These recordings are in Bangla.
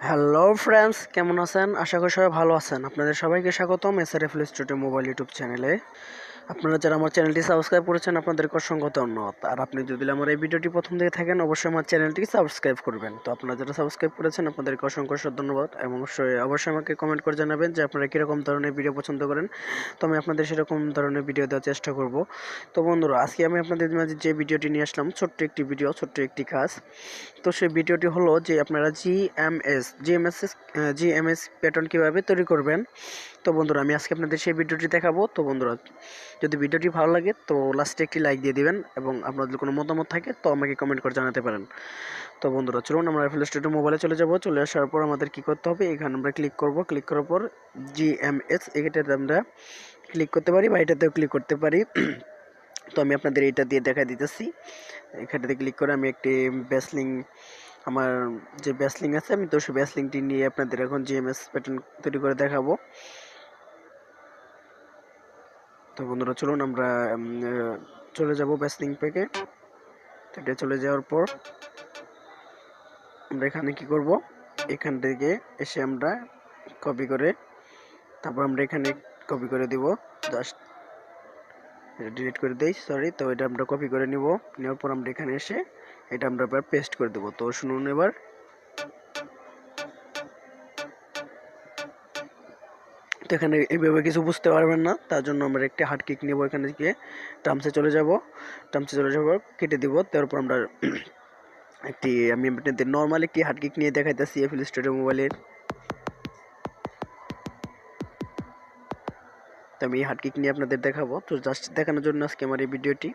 হ্যালো ফ্রেন্ডস, কেমন আছেন? আশা করি সবাই ভালো আছেন। আপনাদের সবাইকে স্বাগতম 𝑠𝒊𝒃𝒂𝒃𝒆 মোবাইল ইউটিউব চ্যানেলে। আপনারা যারা আমার চ্যানেলটি সাবস্ক্রাইব করেছেন আপনাদেরকে অসংখ্য ধন্যবাদ। আর আপনি যদি আমার এই ভিডিওটি প্রথম থেকে থাকেন অবশ্যই আমার চ্যানেলটি সাবস্ক্রাইব করবেন। তো আপনারা যারা সাবস্ক্রাইব করেছেন আপনাদেরকে অসংখ্য ধন্যবাদ এবং অবশ্যই আমাকে কমেন্ট করে জানাবেন যে আপনারা কীরকম ধরনের ভিডিও পছন্দ করেন। তো আমি আপনাদের সেরকম ধরনের ভিডিও দেওয়ার চেষ্টা করব। তো বন্ধুরা, আজকে আমি আপনাদের মাঝে যে ভিডিওটি নিয়ে আসলাম ছোট্ট একটি কাজ। তো সেই ভিডিওটি হলো যে আপনারা জিএমএস প্যাটার্ন কীভাবে তৈরি করবেন। তো বন্ধুরা, আমি আজকে আপনাদের সেই ভিডিওটি দেখাবো। তো বন্ধুরা, যদি ভিডিওটি ভালো লাগে তো লাস্টে একটি লাইক দিয়ে দিবেন এবং আপনাদের কোনো মতামত থাকে তো আমাকে কমেন্ট করে জানাতে পারেন। তো বন্ধুরা, চলুন আমরা 𝑓L Studio মোবাইলে চলে যাব। চলে আসার পর আমাদের কি করতে হবে, এখানে আমরা ক্লিক করব। ক্লিক করার পর জিএমএস এটাতে আমরা ক্লিক করতে পারি বা এটাতেও ক্লিক করতে পারি। তো আমি আপনাদের এটা দিয়ে দেখা দিতেছি। এখানটাতে ক্লিক করে আমি একটি ব্যাসলিং, আমার যে ব্যাসলিং আছে আমি তো সেই ব্যাসলিংটি নিয়ে আপনাদের এখন জিএমএস প্যাটার্ন তৈরি করে দেখাবো। তো বন্ধুরা, চলুন আমরা চলে যাব ব্যাসলিং প্যাকে। তো এটা চলে যাওয়ার পর আমরা এখানে কি করব, এখান থেকে এসে আমরা কপি করে তারপর আমরা এখানে কপি করে দিব। জাস্ট ডিলিট করে দেই, সরি। তো এটা আমরা কপি করে নিব। নেওয়ার পর আমরা এখানে এসে এটা আমরা এবার পেস্ট করে দেব। তো শুনুন, এবার তো এখানে এইভাবে কিছু বুঝতে পারবেন না, তার জন্য আমরা একটি হার্ড কিক নেব। এখানে গিয়ে টার্মসে চলে যাব, কেটে দিব। তারপর আমরা আমি আপনাদের নর্মাল একটি হার্ড কিক নিয়ে দেখাইতেছি 𝑓L Studio মোবাইলের। তো আমি এই হার্ড কিক নিয়ে আপনাদের দেখাবো। তো জাস্ট দেখানোর জন্য আজকে আমার এই ভিডিওটি।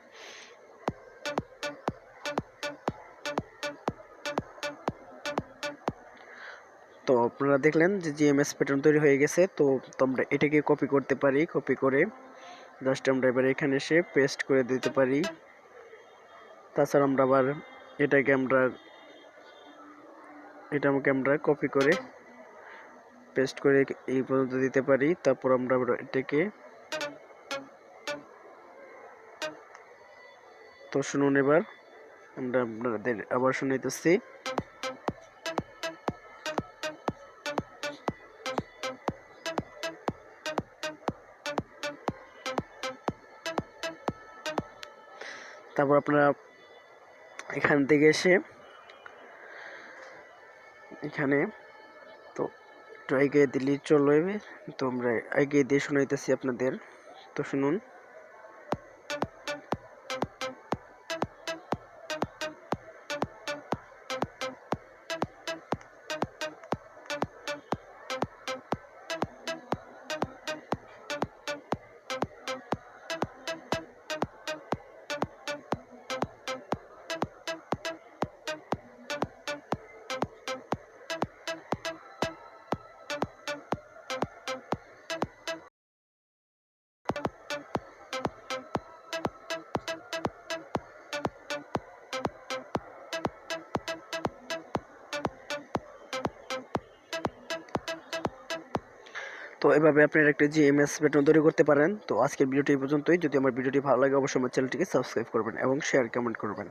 তো আপনারা দেখলেন যে জিএমএস প্যাটার্ন তৈরি হয়ে গেছে। তো আমরা এটাকে কপি করতে পারি। কপি করে জাস্ট আমরা এবার এখানে এসে পেস্ট করে দিতে পারি। তাছাড়া আমরা আবার এটাকে আমরা কপি করে পেস্ট করে এই পর্যন্ত দিতে পারি। তারপর আমরা এটাকে, তো শুনুন, এবার আমরা আপনাদের আবার শুনাইতেছি। তারপর আপনারা এখান থেকে এসে এখানে তো একটু এগিয়ে দিলেই চলবে। তো আমরা এগিয়ে দিয়ে শুনাইতেছি আপনাদের। তো শুনুন। তো এভাবে আপনারা একটা জিএমএস প্যাটার্ন তৈরি করতে পারেন। তো আজকের ভিডিওটি এই পর্যন্তই। যদি আমার ভিডিওটি ভালো লাগে অবশ্যই আমার চ্যানেলটিকে সাবস্ক্রাইব করবেন এবং শেয়ার কমেন্ট করবেন।